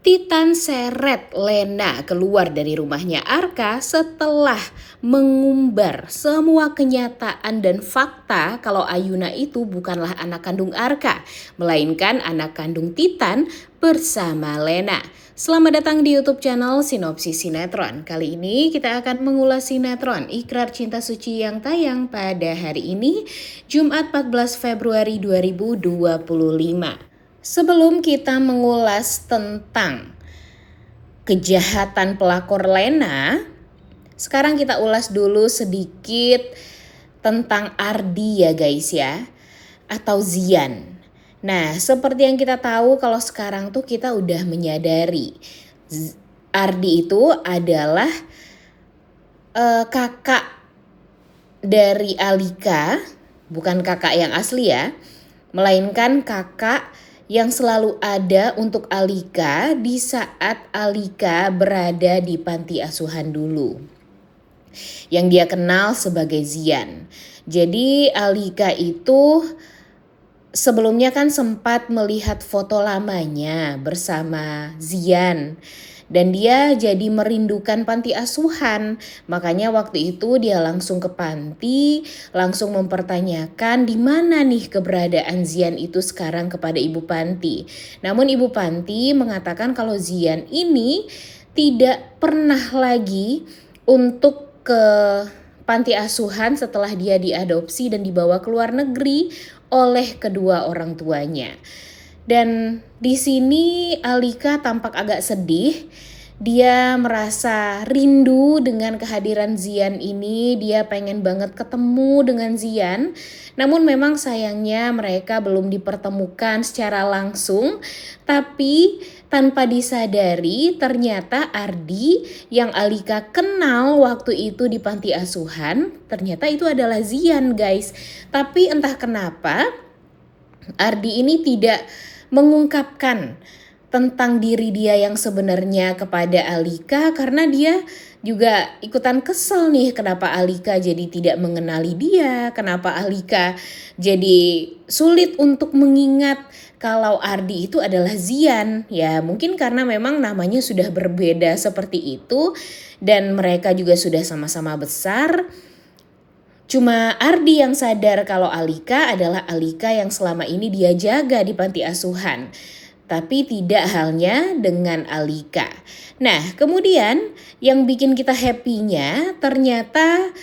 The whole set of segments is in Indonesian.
Titan seret Lena keluar dari rumahnya Arka setelah mengumbar semua kenyataan dan fakta kalau Ayuna itu bukanlah anak kandung Arka, melainkan anak kandung Titan bersama Lena. Selamat datang di YouTube channel Sinopsis Sinetron. Kali ini kita akan mengulas sinetron Ikrar Cinta Suci yang tayang pada hari ini, Jumat 14 Februari 2025. Sebelum kita mengulas tentang kejahatan pelakor Lena, sekarang kita ulas dulu sedikit tentang Ardi ya guys ya, atau Zian. Nah, seperti yang kita tahu kalau sekarang tuh kita udah menyadari Ardi itu adalah kakak dari Alika, bukan kakak yang asli ya, melainkan kakak yang selalu ada untuk Alika di saat Alika berada di panti asuhan dulu, yang dia kenal sebagai Zian. Jadi Alika itu sebelumnya kan sempat melihat foto lamanya bersama Zian. Dan dia jadi merindukan panti asuhan. Makanya waktu itu dia langsung ke panti, langsung mempertanyakan di mana nih keberadaan Zian itu sekarang kepada ibu panti. Namun ibu panti mengatakan kalau Zian ini tidak pernah lagi untuk ke panti asuhan setelah dia diadopsi dan dibawa ke luar negeri oleh kedua orang tuanya. Dan di sini Alika tampak agak sedih. Dia merasa rindu dengan kehadiran Zian ini. Dia pengen banget ketemu dengan Zian. Namun memang sayangnya mereka belum dipertemukan secara langsung. Tapi tanpa disadari ternyata Ardi yang Alika kenal waktu itu di panti asuhan, ternyata itu adalah Zian guys. Tapi entah kenapa Ardi ini tidak mengungkapkan tentang diri dia yang sebenarnya kepada Alika karena dia juga ikutan kesel nih kenapa Alika jadi tidak mengenali dia, kenapa Alika jadi sulit untuk mengingat kalau Ardi itu adalah Zian. Ya mungkin karena memang namanya sudah berbeda seperti itu dan mereka juga sudah sama-sama besar. Cuma Ardi yang sadar kalau Alika adalah Alika yang selama ini dia jaga di panti asuhan. Tapi tidak halnya dengan Alika. Nah kemudian yang bikin kita happy-nya ternyata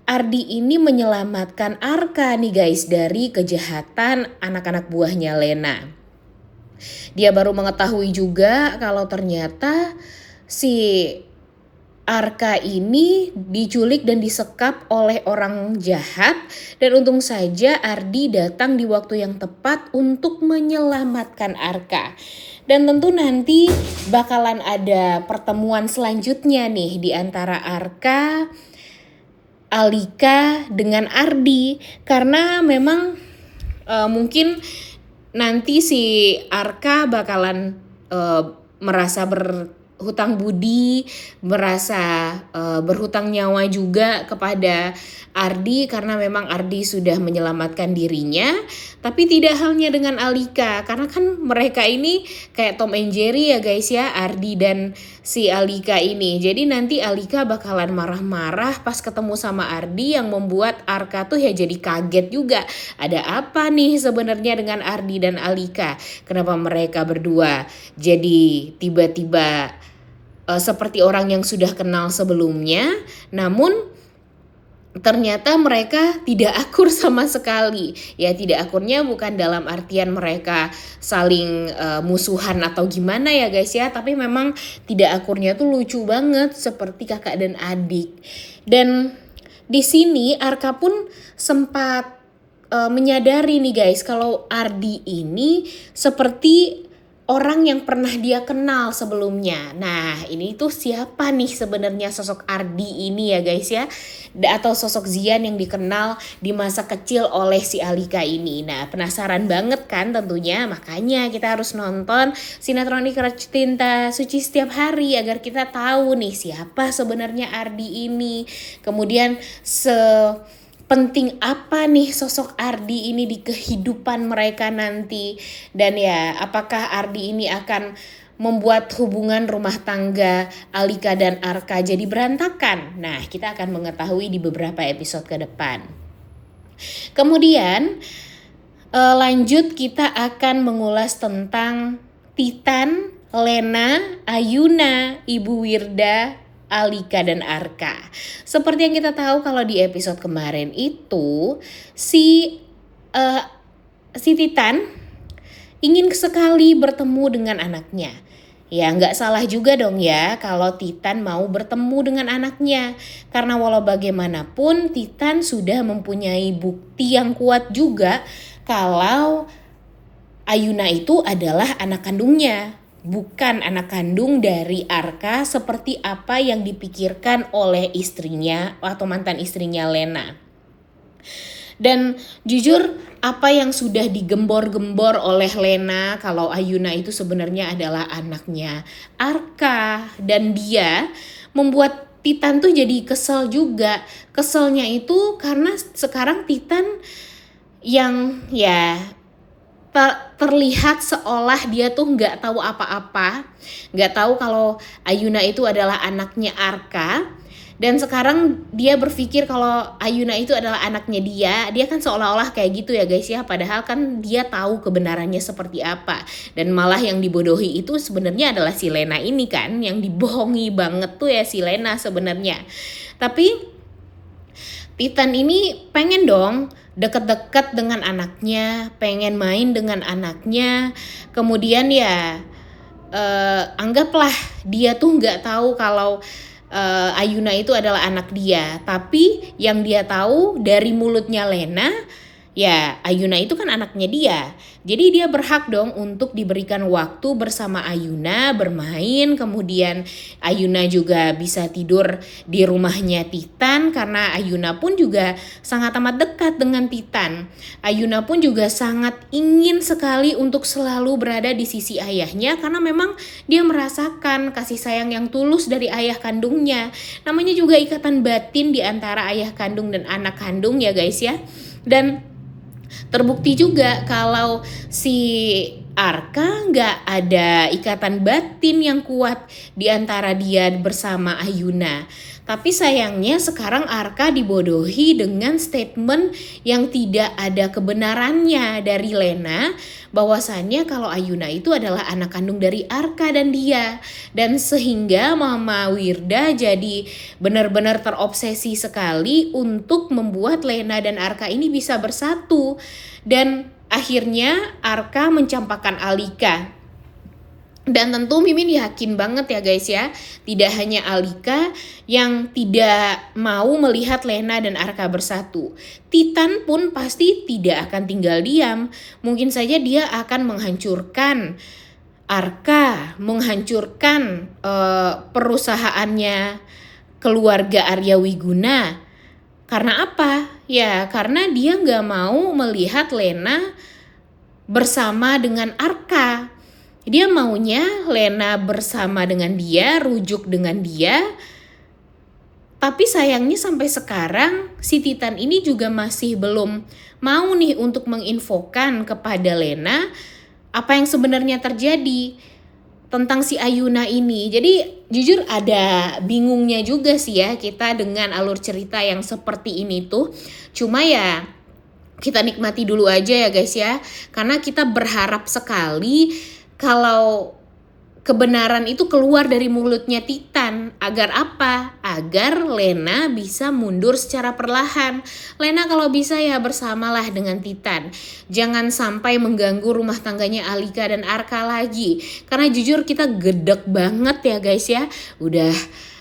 Ardi ini menyelamatkan Arka nih guys dari kejahatan anak-anak buahnya Lena. Dia baru mengetahui juga kalau ternyata si Arka ini diculik dan disekap oleh orang jahat dan untung saja Ardi datang di waktu yang tepat untuk menyelamatkan Arka. Dan tentu nanti bakalan ada pertemuan selanjutnya nih di antara Arka, Alika dengan Ardi karena memang mungkin nanti si Arka bakalan merasa berhutang budi, merasa berhutang nyawa juga kepada Ardi karena memang Ardi sudah menyelamatkan dirinya. Tapi tidak halnya dengan Alika karena kan mereka ini kayak Tom and Jerry ya guys ya, Ardi dan si Alika ini. Jadi nanti Alika bakalan marah-marah pas ketemu sama Ardi yang membuat Arka tuh ya jadi kaget juga. Ada apa nih sebenarnya dengan Ardi dan Alika? Kenapa mereka berdua jadi tiba-tiba seperti orang yang sudah kenal sebelumnya, namun ternyata mereka tidak akur sama sekali. Ya tidak akurnya bukan dalam artian mereka saling musuhan atau gimana ya guys ya, tapi memang tidak akurnya tuh lucu banget seperti kakak dan adik. Dan di sini Arka pun sempat menyadari nih guys kalau Ardi ini seperti orang yang pernah dia kenal sebelumnya. Nah ini tuh siapa nih sebenarnya sosok Ardi ini ya guys ya, atau sosok Zian yang dikenal di masa kecil oleh si Alika ini. Nah penasaran banget kan tentunya, makanya kita harus nonton sinetron Ikrar Cinta Suci setiap hari agar kita tahu nih siapa sebenarnya Ardi ini. Kemudian penting apa nih sosok Ardi ini di kehidupan mereka nanti, dan ya apakah Ardi ini akan membuat hubungan rumah tangga Alika dan Arka jadi berantakan? Nah, kita akan mengetahui di beberapa episode ke depan. Kemudian lanjut kita akan mengulas tentang Titan, Lena, Ayuna, Ibu Wirda, Alika dan Arka. Seperti yang kita tahu kalau di episode kemarin itu si Titan ingin sekali bertemu dengan anaknya. Ya nggak salah juga dong ya kalau Titan mau bertemu dengan anaknya. Karena walau bagaimanapun Titan sudah mempunyai bukti yang kuat juga kalau Ayuna itu adalah anak kandungnya. Bukan anak kandung dari Arka seperti apa yang dipikirkan oleh istrinya atau mantan istrinya Lena. Dan jujur apa yang sudah digembor-gembor oleh Lena kalau Ayuna itu sebenarnya adalah anaknya Arka, dan dia membuat Titan tuh jadi kesel juga. Keselnya itu karena sekarang Titan yang ya terlihat seolah dia tuh nggak tahu apa-apa, nggak tahu kalau Ayuna itu adalah anaknya Arka. Dan sekarang dia berpikir kalau Ayuna itu adalah anaknya dia kan seolah-olah kayak gitu ya guys ya. Padahal kan dia tahu kebenarannya seperti apa. Dan malah yang dibodohi itu sebenarnya adalah si Lena ini kan. Yang dibohongi banget tuh ya si Lena sebenarnya. Tapi Titan ini pengen dong deket-deket dengan anaknya, pengen main dengan anaknya. Kemudian ya anggaplah dia tuh nggak tahu kalau Ayuna itu adalah anak dia, tapi yang dia tahu dari mulutnya Lena, ya Ayuna itu kan anaknya dia. Jadi dia berhak dong untuk diberikan waktu bersama Ayuna, bermain. Kemudian Ayuna juga bisa tidur di rumahnya Titan karena Ayuna pun juga sangat amat dekat dengan Titan. Ayuna pun juga sangat ingin sekali untuk selalu berada di sisi ayahnya karena memang dia merasakan kasih sayang yang tulus dari ayah kandungnya. Namanya juga ikatan batin di antara ayah kandung dan anak kandung ya guys ya. Dan terbukti juga kalau si Arka nggak ada ikatan batin yang kuat di antara dia bersama Ayuna. Tapi sayangnya sekarang Arka dibodohi dengan statement yang tidak ada kebenarannya dari Lena, bahwasannya kalau Ayuna itu adalah anak kandung dari Arka dan dia. Dan sehingga Mama Wirda jadi benar-benar terobsesi sekali untuk membuat Lena dan Arka ini bisa bersatu. Dan akhirnya Arka mencampakkan Alika. Dan tentu Mimin yakin banget ya guys ya, tidak hanya Alika yang tidak mau melihat Lena dan Arka bersatu. Titan pun pasti tidak akan tinggal diam. Mungkin saja dia akan menghancurkan Arka, menghancurkan perusahaannya keluarga Arya Wiguna. Karena apa? Ya karena dia gak mau melihat Lena bersama dengan Arka. Dia maunya Lena bersama dengan dia, rujuk dengan dia. Tapi sayangnya sampai sekarang si Titan ini juga masih belum mau nih untuk menginfokan kepada Lena apa yang sebenarnya terjadi tentang si Ayuna ini. Jadi jujur ada bingungnya juga sih ya kita dengan alur cerita yang seperti ini tuh. Cuma ya kita nikmati dulu aja ya guys ya. Karena kita berharap sekali kalau kebenaran itu keluar dari mulutnya Titan. Agar apa? Agar Lena bisa mundur secara perlahan. Lena kalau bisa ya bersamalah dengan Titan. Jangan sampai mengganggu rumah tangganya Alika dan Arka lagi. Karena jujur kita gedek banget ya guys ya. Udah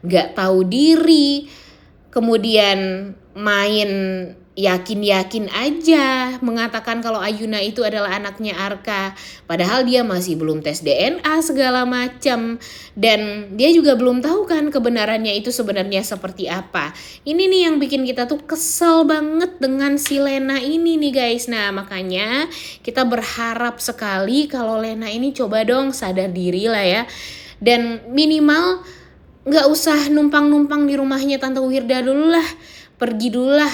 gak tahu diri. Kemudian main yakin-yakin aja mengatakan kalau Ayuna itu adalah anaknya Arka. Padahal dia masih belum tes DNA segala macam. Dan dia juga belum tahu kan kebenarannya itu sebenarnya seperti apa. Ini nih yang bikin kita tuh kesel banget dengan si Lena ini nih guys. Nah makanya kita berharap sekali kalau Lena ini coba dong sadar diri lah ya. Dan minimal gak usah numpang-numpang di rumahnya Tante Wirda dulu lah. pergi dululah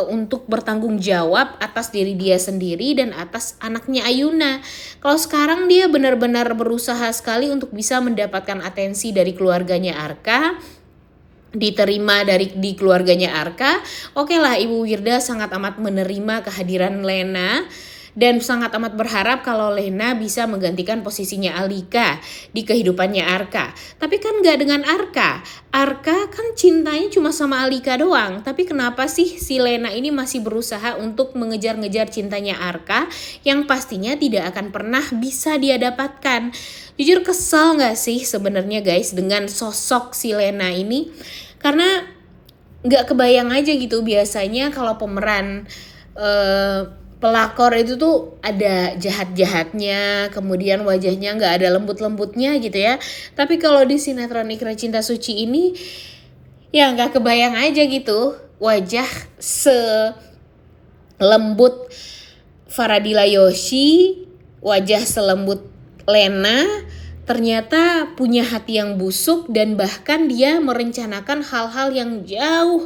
untuk bertanggung jawab atas diri dia sendiri dan atas anaknya Ayuna. Kalau sekarang dia benar-benar berusaha sekali untuk bisa mendapatkan atensi dari keluarganya Arka, diterima di keluarganya Arka. Oke lah, Ibu Wirda sangat amat menerima kehadiran Lena dan sangat amat berharap kalau Lena bisa menggantikan posisinya Alika di kehidupannya Arka. Tapi kan gak dengan Arka. Arka kan cintanya cuma sama Alika doang. Tapi kenapa sih si Lena ini masih berusaha untuk mengejar-ngejar cintanya Arka yang pastinya tidak akan pernah bisa dia dapatkan? Jujur kesel gak sih sebenarnya guys dengan sosok si Lena ini? Karena gak kebayang aja gitu, biasanya kalau pemeran pelakor itu tuh ada jahat-jahatnya, kemudian wajahnya nggak ada lembut-lembutnya gitu ya. Tapi kalau di sinetron Ikrar Cinta Suci ini ya nggak kebayang aja gitu wajah selembut Faradila Yoshi, wajah selembut Lena ternyata punya hati yang busuk dan bahkan dia merencanakan hal-hal yang jauh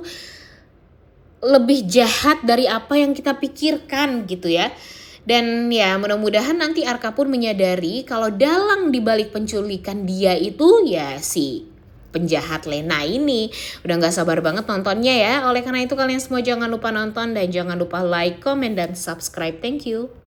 lebih jahat dari apa yang kita pikirkan gitu ya. Dan ya mudah-mudahan nanti Arka pun menyadari kalau dalang dibalik penculikan dia itu ya si penjahat Lena ini. Udah gak sabar banget nontonnya ya. Oleh karena itu kalian semua jangan lupa nonton dan jangan lupa like, comment, dan subscribe. Thank you.